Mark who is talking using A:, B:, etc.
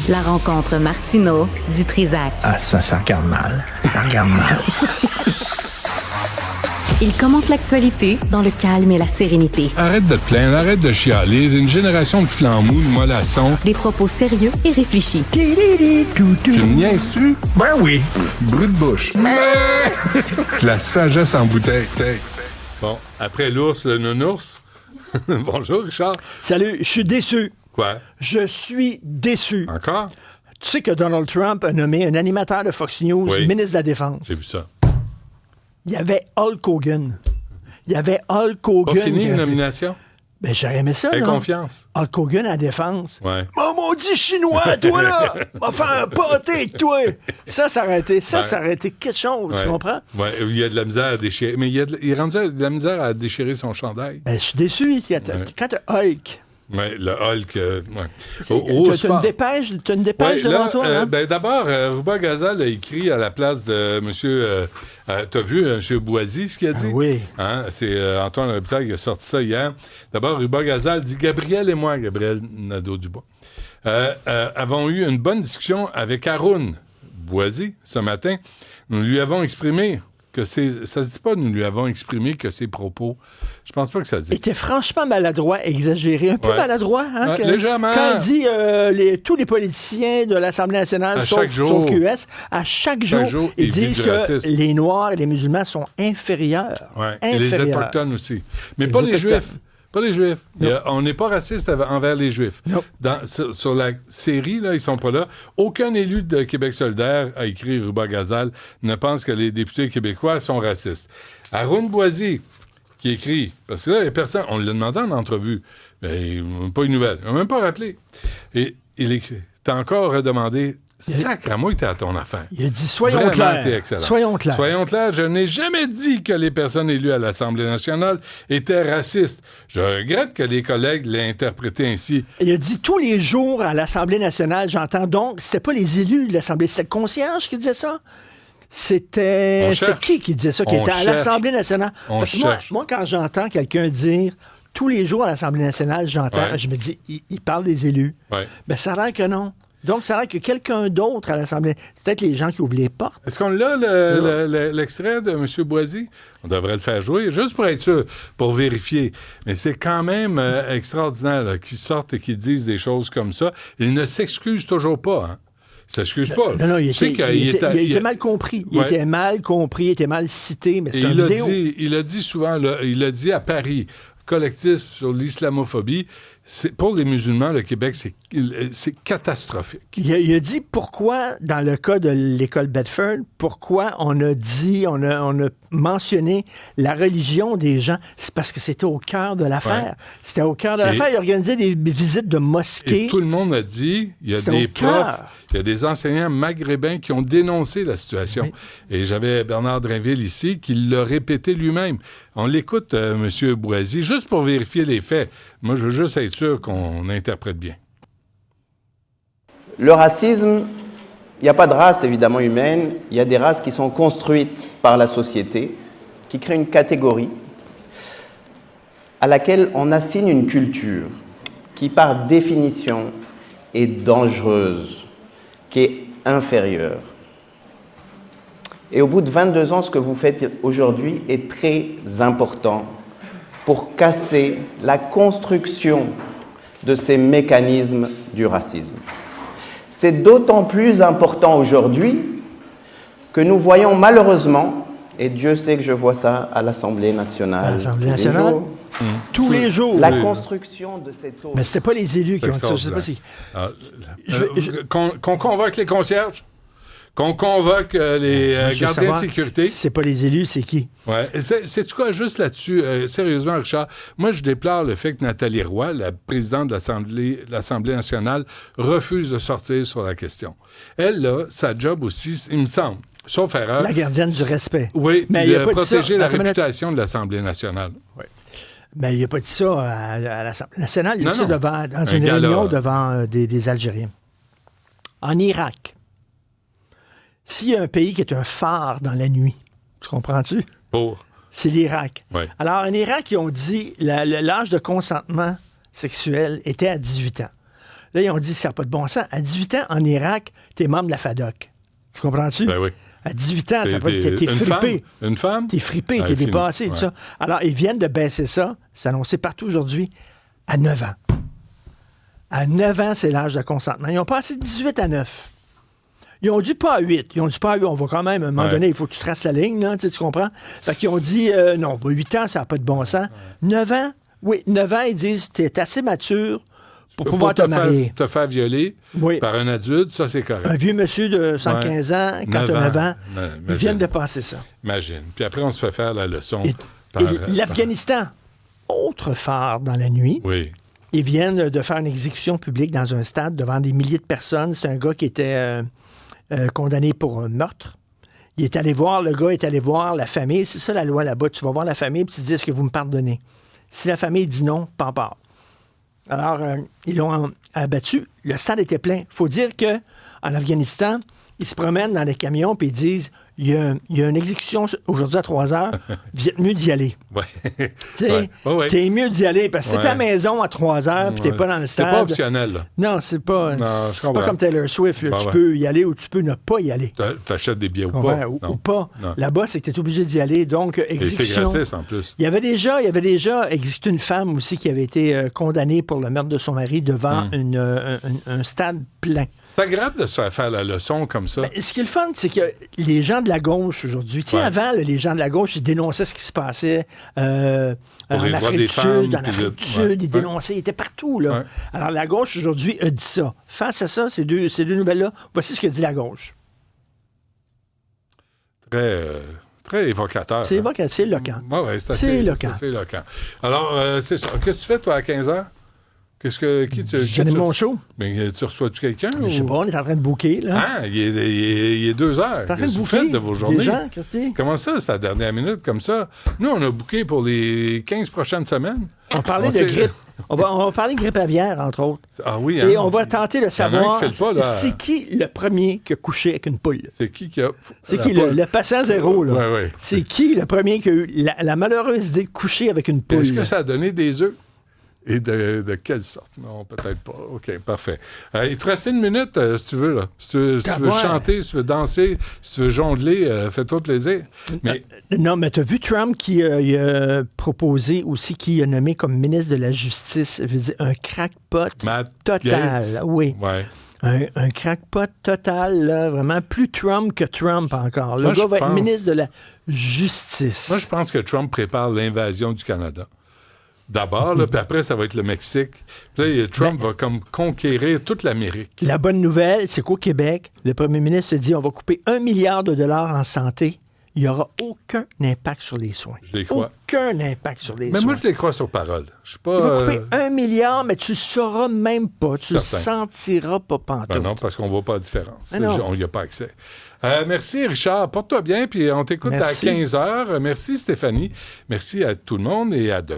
A: La rencontre Martineau du Trizac.
B: Ah, ça regarde mal. Ça regarde mal.
A: Il commente l'actualité dans le calme et la sérénité.
C: Arrête de te plaindre, arrête de chialer. Une génération de flambous, de mollassons.
A: Des propos sérieux et réfléchis.
C: Tu me niaises-tu?
B: Ben oui.
C: Brut de bouche. La sagesse en bouteille. Bon, après l'ours, le nounours. Bonjour, Richard.
D: Salut, je suis déçu.
C: Quoi?
D: Je suis déçu.
C: Encore?
D: Tu sais que Donald Trump a nommé un animateur de Fox News ministre de la Défense.
C: J'ai vu ça.
D: Il y avait Hulk Hogan.
C: Pas fini une nomination?
D: Ben, j'aurais aimé ça,
C: Fais
D: là.
C: confiance.
D: Hulk Hogan à la Défense.
C: Ouais.
D: Oh, maudit chinois, toi, là! Va faire un pâté avec toi! Ça aurait été quelque chose, tu comprends?
C: Ouais, il y a de la misère à déchirer. Mais il est rendu de la misère à déchirer son chandail.
D: Ben, je suis déçu. Quand t'as Hulk...
C: Oui, le Hulk. Ouais.
D: T'as une dépêche devant toi, hein?
C: Ben d'abord, Ruba Gazal a écrit à la place de M. T'as vu M. Boisy, ce qu'il a dit?
D: Oui.
C: Hein? C'est Antoine Robitaille qui a sorti ça hier. D'abord, Ruba Gazal dit Gabriel et moi, Gabriel Nadeau-Dubois, avons eu une bonne discussion avec Haroun Boisy ce matin. Nous lui avons exprimé que ça se dit pas, nous lui avons exprimé que ses propos, je pense pas que ça se dit.
D: Était franchement maladroit, exagéré, un peu maladroit. Hein,
C: légèrement.
D: Quand il dit tous les politiciens de l'Assemblée nationale, sauf QS, à chaque jour, ils disent que les Noirs et les musulmans sont inférieurs.
C: Ouais. Et les Autochtones aussi. Mais pas les Juifs. Pas les Juifs. On n'est pas raciste envers les Juifs. Sur la série, là, ils sont pas là. Aucun élu de Québec solidaire, a écrit Ruba Gazal, ne pense que les députés québécois sont racistes. Haroun Boisy, qui écrit, parce que là, il y a personne, on l'a demandé en entrevue, mais pas une nouvelle, il m'a même pas rappelé. Et il écrit, t'as encore redemandé. Sacre-moi, t'es à ton affaire.
D: Il a dit, soyons clairs. Soyons clairs,
C: je n'ai jamais dit que les personnes élues à l'Assemblée nationale étaient racistes. Je regrette que les collègues l'aient interprété ainsi.
D: Il a dit, tous les jours à l'Assemblée nationale, j'entends donc, c'était pas les élus de l'Assemblée, c'était le concierge qui disait ça. C'était qui disait ça, qui était à l'Assemblée nationale? Parce que moi, quand j'entends quelqu'un dire tous les jours à l'Assemblée nationale, je me dis, il parle des élus.
C: Ouais.
D: Ben, ça a l'air que non. Donc, ça a l'air que quelqu'un d'autre à l'Assemblée... Peut-être les gens qui ouvrent les portes.
C: Est-ce qu'on l'a, l'extrait de M. Boisy? On devrait le faire jouer, juste pour être sûr, pour vérifier. Mais c'est quand même extraordinaire là, qu'ils sortent et qu'ils disent des choses comme ça. Ils ne s'excusent toujours pas, hein? Il s'excuse pas.
D: Non, il était mal compris. Il était mal compris, il était mal cité, mais c'est une vidéo.
C: Il a dit souvent, il a dit à Paris, collectif sur l'islamophobie, pour les musulmans, le Québec, c'est catastrophique.
D: Il a dit pourquoi, dans le cas de l'école Bedford, pourquoi on a mentionné la religion des gens. C'est parce que c'était au cœur de l'affaire. Ouais. C'était au cœur de l'affaire. Il organisait des visites de mosquées.
C: Et tout le monde a dit, il y a des profs, il y a des enseignants maghrébins qui ont dénoncé la situation. Oui. Et j'avais Bernard Drinville ici qui l'a répété lui-même. On l'écoute, M. Boisy, juste pour vérifier les faits. Moi, je veux juste être sûr qu'on interprète bien.
E: Le racisme, il n'y a pas de race évidemment humaine, il y a des races qui sont construites par la société, qui créent une catégorie à laquelle on assigne une culture qui par définition est dangereuse, qui est inférieure. Et au bout de 22 ans, ce que vous faites aujourd'hui est très important pour casser la construction de ces mécanismes du racisme. C'est d'autant plus important aujourd'hui que nous voyons malheureusement, et Dieu sait que je vois ça à l'Assemblée nationale,
D: à l'Assemblée nationale, tous les jours,
E: la construction de cette eau.
D: Mais c'était pas les élus qui ont dit ça, je sais pas si...
C: Qu'on convoque les concierges? Qu'on convoque les gardiens de sécurité.
D: C'est pas les élus, c'est qui?
C: Ouais. C'est-tu quoi, juste là-dessus, sérieusement, Richard, moi, je déplore le fait que Nathalie Roy, la présidente de l'Assemblée nationale, refuse de sortir sur la question. Elle, là, sa job aussi, il me semble, sauf erreur...
D: La gardienne du respect.
C: Oui, mais de protéger la réputation de l'Assemblée nationale. Oui.
D: Mais il n'a pas dit ça à l'Assemblée nationale. Il a dit ça dans une réunion devant des Algériens. En Irak. S'il y a un pays qui est un phare dans la nuit, tu comprends-tu? C'est l'Irak.
C: Oui.
D: Alors, en Irak, ils ont dit l'âge de consentement sexuel était à 18 ans. Là, ils ont dit, ça n'a pas de bon sens. À 18 ans, en Irak, t'es membre de la FADOC. Tu comprends-tu?
C: Ben oui.
D: À 18 ans, ça peut être t'es frippé.
C: Une femme?
D: T'es frippé, t'es dépassé, tout ça. Alors, ils viennent de baisser ça. C'est annoncé partout aujourd'hui. À 9 ans. À 9 ans, c'est l'âge de consentement. Ils ont passé de 18 à 9. Ils ont dit pas à 8. Ils ont dit pas à 8. On va quand même, à un moment donné, il faut que tu traces la ligne, là, tu comprends? Fait qu'ils ont dit, non, 8 ans, ça n'a pas de bon sens. 9 ans, oui, 9 ans, ils disent, tu es assez mature pour pouvoir te marier.
C: Te faire violer par un adulte, ça, c'est correct.
D: Un vieux monsieur de 115 ans, quand tu as 9 ans, ils viennent de passer ça.
C: Imagine. Puis après, on se fait faire la leçon.
D: Et l'Afghanistan, autre phare dans la nuit.
C: Oui.
D: Ils viennent de faire une exécution publique dans un stade devant des milliers de personnes. C'est un gars qui était condamné pour un meurtre. Le gars est allé voir la famille. C'est ça la loi là-bas. Tu vas voir la famille et tu te dis, est-ce que vous me pardonnez? Si la famille dit non, pas part. Alors, ils l'ont abattu. Le stade était plein. Il faut dire qu'en Afghanistan, ils se promènent dans les camions et ils disent, il y a une exécution aujourd'hui à 3 heures, vous êtes mieux d'y aller.
C: Oui.
D: T'es mieux d'y aller parce que t'es à la maison à 3 heures puis t'es pas dans le stade.
C: C'est pas optionnel, là.
D: Non, c'est pas comme Taylor Swift. Là. Tu peux y aller ou tu peux ne pas y aller.
C: T'achètes des billets ou pas.
D: Ou pas. Non. Là-bas, c'est que t'es obligé d'y aller. Donc, exécution.
C: Et c'est gratis, en plus.
D: Il y avait déjà exécuté une femme aussi qui avait été condamnée pour le meurtre de son mari devant un stade plein.
C: C'est agréable de se faire la leçon comme ça.
D: Ben, ce qui est le fun, c'est que les gens de la gauche aujourd'hui, tu sais, avant, les gens de la gauche, ils dénonçaient ce qui se passait en Afrique du Sud, ils dénonçaient, ils étaient partout, là. Ouais. Alors, la gauche, aujourd'hui, a dit ça. Face à ça, ces deux nouvelles-là, voici ce que dit la gauche.
C: Très évocateur.
D: C'est évocateur, c'est éloquent.
C: Oui, c'est assez éloquent. Alors, c'est ça. Qu'est-ce que tu fais, toi, à 15 heures?
D: J'anime mon show.
C: Mais tu reçois-tu quelqu'un?
D: Je sais pas, on est en train de booker, là.
C: Ah, il est 2 heures.
D: T'es en train de booker
C: de vos journées?
D: Des gens, Christy?
C: Comment ça, c'est la dernière minute, comme ça? Nous, on a booké pour les 15 prochaines semaines.
D: On parlait de grippe. On va parler de grippe aviaire, entre autres.
C: Ah oui, hein?
D: Et on va tenter de savoir
C: c'est
D: qui le premier qui a couché avec une poule.
C: C'est qui a...
D: C'est qui le patient zéro, là?
C: Ouais.
D: C'est qui le premier qui a eu la malheureuse idée de coucher avec une poule?
C: Est-ce que ça a donné des œufs? Et de quelle sorte? Non, peut-être pas. OK, parfait. Il te reste 1 minute, si tu veux. Là. Si tu veux chanter, si tu veux danser, si tu veux jongler, fais-toi plaisir. Mais...
D: Non, mais tu as vu Trump qui a proposé aussi, qui a nommé comme ministre de la Justice, je veux dire, un crackpot total.
C: Gates.
D: Oui.
C: Ouais.
D: Un crackpot total, là, vraiment plus Trump que Trump encore. Le gars va être ministre de la Justice.
C: Moi, je pense que Trump prépare l'invasion du Canada. D'abord, puis après, ça va être le Mexique. Puis là, Trump va comme conquérir toute l'Amérique. La
D: bonne nouvelle, c'est qu'au Québec, le premier ministre dit on va couper $1 milliard en santé. Il n'y aura aucun impact sur les soins.
C: Je les crois.
D: Aucun impact sur les soins.
C: Mais moi, je les crois sur parole. Je suis pas...
D: Il va couper $1 milliard, mais tu ne le sauras même pas. Tu ne le sentiras pas pantoute.
C: Ben non, parce qu'on ne voit pas la différence. On n'y a pas accès. Merci, Richard. Porte-toi bien, puis on t'écoute à 15h. Merci, Stéphanie. Merci à tout le monde et à demain.